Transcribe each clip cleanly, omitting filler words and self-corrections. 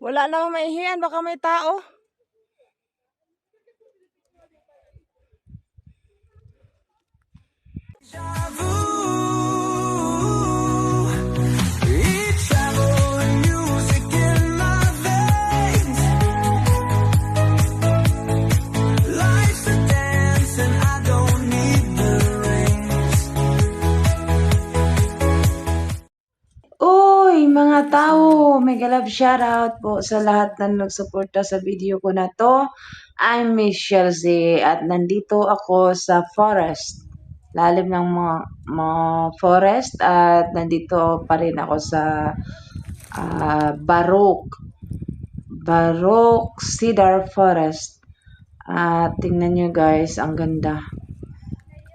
Wala namang maihiyan, baka may tao. Uy, mga tao, mega love shoutout po sa lahat na nagsuporta sa video ko na to. I'm Miss Chelsea at nandito ako sa forest. Lalim ng mga forest at nandito pa rin ako sa Barok Cedar Forest. At tingnan nyo guys, ang ganda.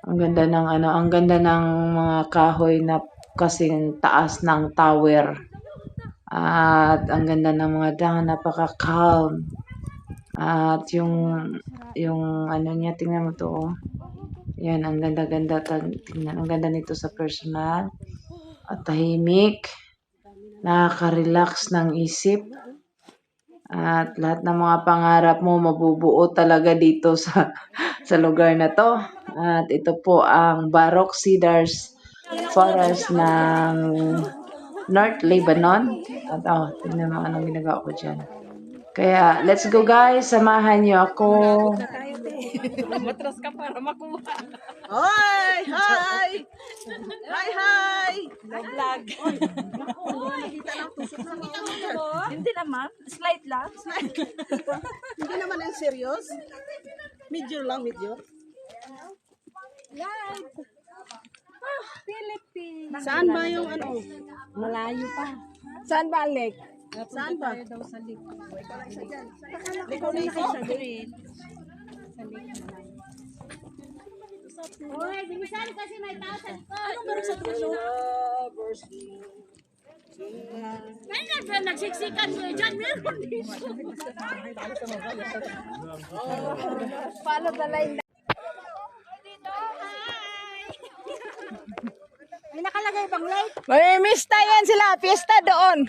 Ang ganda ng ang ganda ng mga kahoy na kasing taas ng tower. At ang ganda ng mga dahon, napaka-calm. At yung ano niya, tingnan mo to. Oh. Yan, ang ganda-ganda. Tingnan, ang ganda nito sa personal. At tahimik. Nakaka-relax ng isip. At lahat ng mga pangarap mo mabubuo talaga dito sa lugar na to. At ito po ang Barok Cedars Forest ng North Lebanon. At tingnan mo anong ginagawa ko dyan. Kaya, let's go guys. Samahan niyo ako. Matras ka para makuha. Hi! Hi! Hi! Hi! Vlog. Hindi naman. Slight lang. Hindi naman ang serious. Medyo lang, medyo. Live. Philippines. Saan ba yung ano? Malayo pa. Saan ba, Alec? Saan ba? Daw sa liko. Liko na ikaw. Uy, bilisan kasi may tao sa likod. Anong meron sa truso? Meron ba nagsiksikan mo dyan? Meron dito. Follow the line. May nakalagay bang light? May mista yan sila. Fiesta doon.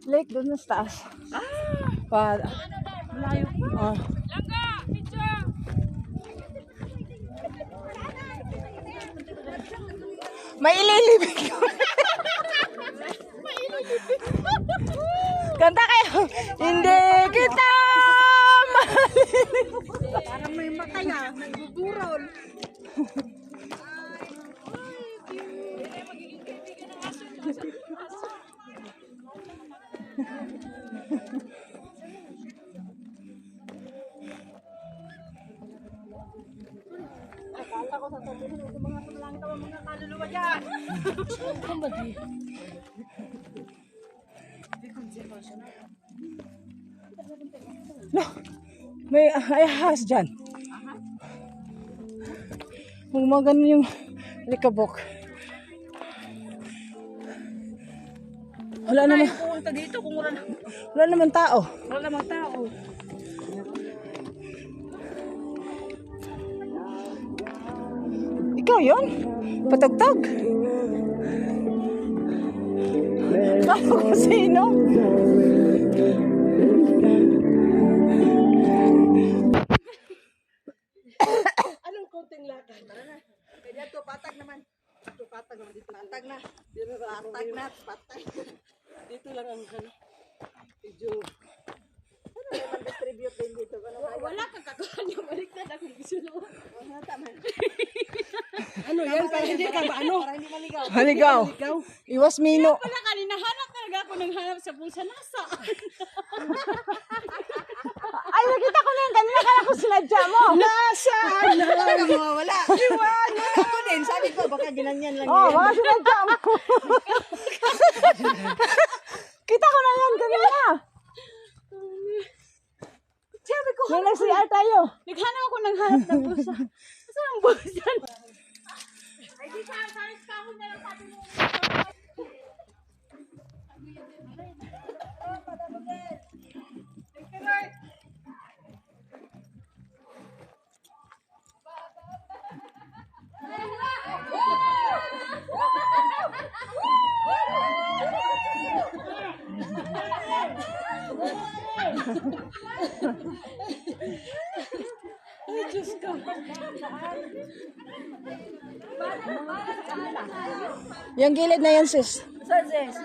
Lake doon sa taas. Malayo pa. Langga, picture. May ililibig. Kanta kayo. Hindi kita mahalin. Parang may mata na. Nagugurol. Akala ko sasabihin ito mga sumalangtaw ang mga kaluluwa dyan. No, may ahas dyan. Kung mga ganun yung likabok. Wala naman, Punta dito kung wala naman tao. wala namang tao. Ikaw yun? Patagtag. Kala ko sino? Anong konting lakad? Tara na. Kaya ito, patag naman. Ito, patag naman dito. Patag na. Dito, patag na. Patag. Dito lang ang ano. Medyo. Ano naman distribute din dito? Wala kang kakahan niya. Baliktad akong gisulong. Ano yan? Para hindi ka ba ano? Para hindi maligaw. Haligaw. Iwas mino. Wala kanina, hanap talaga ako ng hanap sa bulsa. Nasa? Ay, nakita ko na yan. Kanina kala ko sinadya mo. Nasaan? Talaga mawawala. Iwan. Ako din. Sabi ko, baka ginanyan lang Oh, yan. baka sinadya mo. Kita ko na yan kanina. Sabi ko, May nag-CR tayo. naghanap ako ng hanap ng bulsa. Saan ang bulsa? Ay, di ka, saris ka ako na lang sabi mo. Diyos ko. Yung gilid na yan, sis. Saan, sis?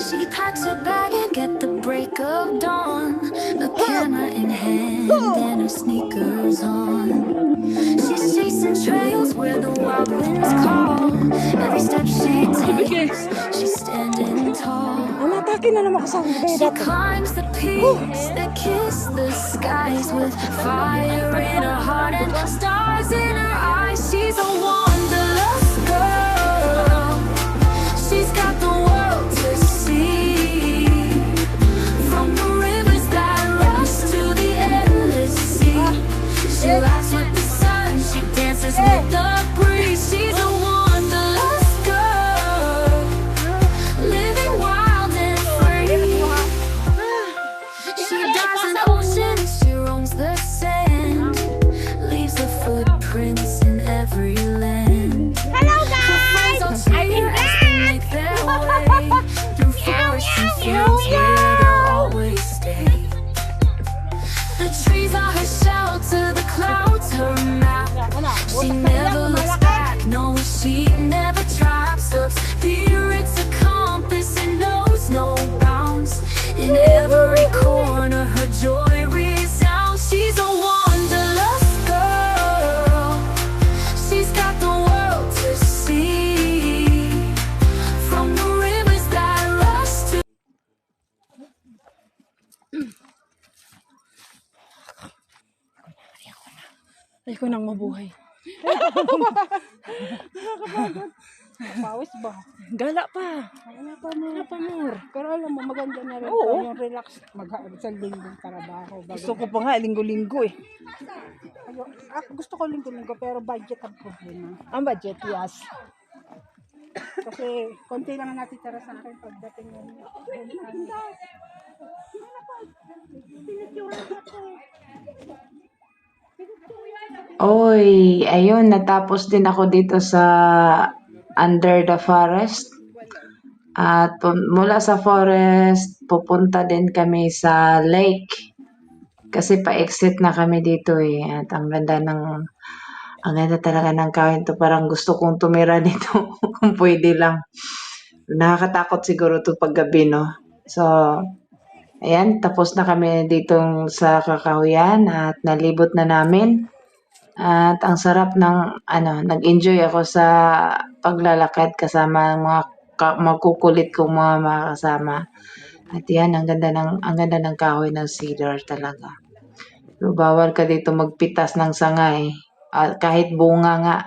She packs her bag and get the break of dawn, a camera in hand and her sneakers on. She's chasing trails where the wild winds call. Every step she takes, she's standing tall. Atake na naman kasama ko She climbs the peaks that kiss the skies with fire in her heart and stars in her eyes. She's a wanderlust girl. She's got the world to see, from the rivers that rush to the endless sea. She laughs with the sun, she dances with the breeze. She's a wanderlust girl, living wild and free. She dives in oceans, she roams the sand, leaves the footprints in every land. Hello, Her friends all guys! cheer as they make their way through forests and fields where they'll always stay. The trees are her shelter, the clouds her map. She never looks back, no, she never drops. Her spirit's a compass and knows no bounds. In every corner, her joy resounds. She's a wanderlust girl. She's got the world to see, from the rivers that rush to. Ay ko nang mabuhay. Pawis ba? Gala pa. Wala pa mo. Gala pa more. Pero alam mo, maganda na rin. Oo. Yung relax. Sa linggong trabaho. Gusto ko pa nga, linggo-linggo eh. Gusto ko linggo-linggo, pero budget ang problema. Ang budget, yes. Kasi konti lang ang natitira sa akin pagdating ng Oy, ayun, natapos din ako dito sa Under the Forest. At mula sa forest, pupunta din kami sa lake. Kasi pa-exit na kami dito eh. At ang ganda talaga ng kain to. Parang gusto kong tumira dito kung pwede lang. Nakakatakot siguro to paggabi, no? So, ayan, tapos na kami dito sa Kakahuyan at nalibot na namin. At ang sarap ng, nag-enjoy ako sa paglalakad kasama ang mga magkukulit kong mga kasama. At yan, ang ganda ng kahoy ng cedar talaga. So, bawal ka dito magpitas ng sangay. Kahit bunga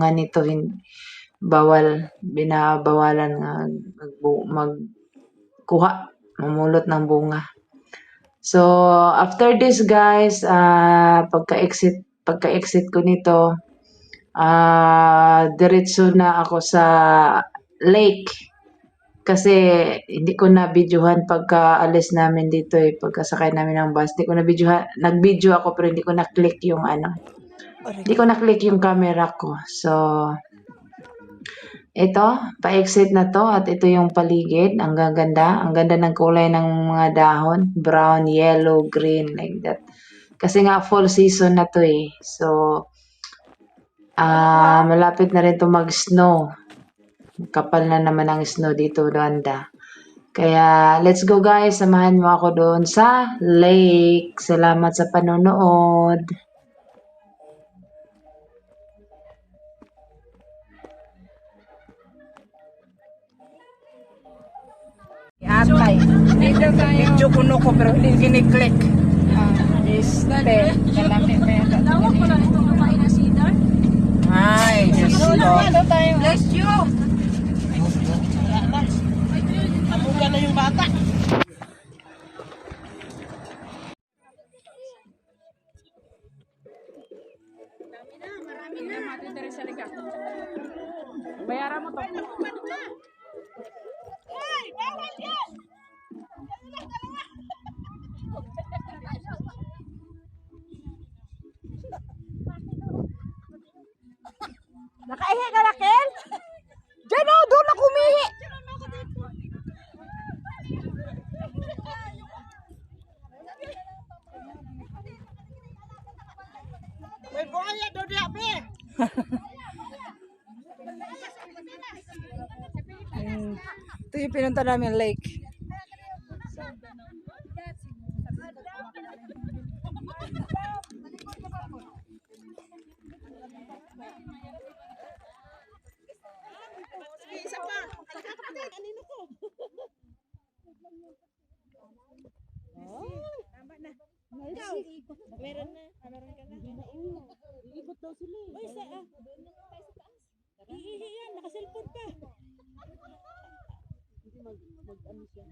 nito, binabawalan nga magkuha, mamulot ng bunga. So, after this guys, pagka-exit ko nito, diretso na ako sa lake. Kasi hindi ko na videohan pagka alis namin dito eh, pagkasakay namin ng bus. Hindi ko na videohan, nag-video ako pero hindi ko na-click yung hindi ko na-click yung camera ko. So, ito, pa-exit na to at ito yung paligid. Ang ganda ng kulay ng mga dahon. Brown, yellow, green, like that. Kasi nga fall season na to eh. So, malapit na rin to mag-snow. Kapal na naman ang snow dito, Rwanda. Kaya, let's go guys. Samahan mo ako doon sa lake. Salamat sa panonood. Atay. Medyo kuno ko pero hindi kiniklik. Lawak pala itong lupain na cedar. Ay, Diyos ko. Bless you. Teresa, liga. Bayaran mo to. Ay, bawal yan! Nakaihi ka na, Kel? Diyan o, doon ako umihi. May buhaya doon niya, be! Ito yung pinunta namin lake. Sige, isa pa. Halika kapatid, anino ko? Tama na. Ikaw, meron na. Meron ka na. Iikot daw sila eh. Uy, iihi yan, nakaselfon pa. Hindi mag-ano siya.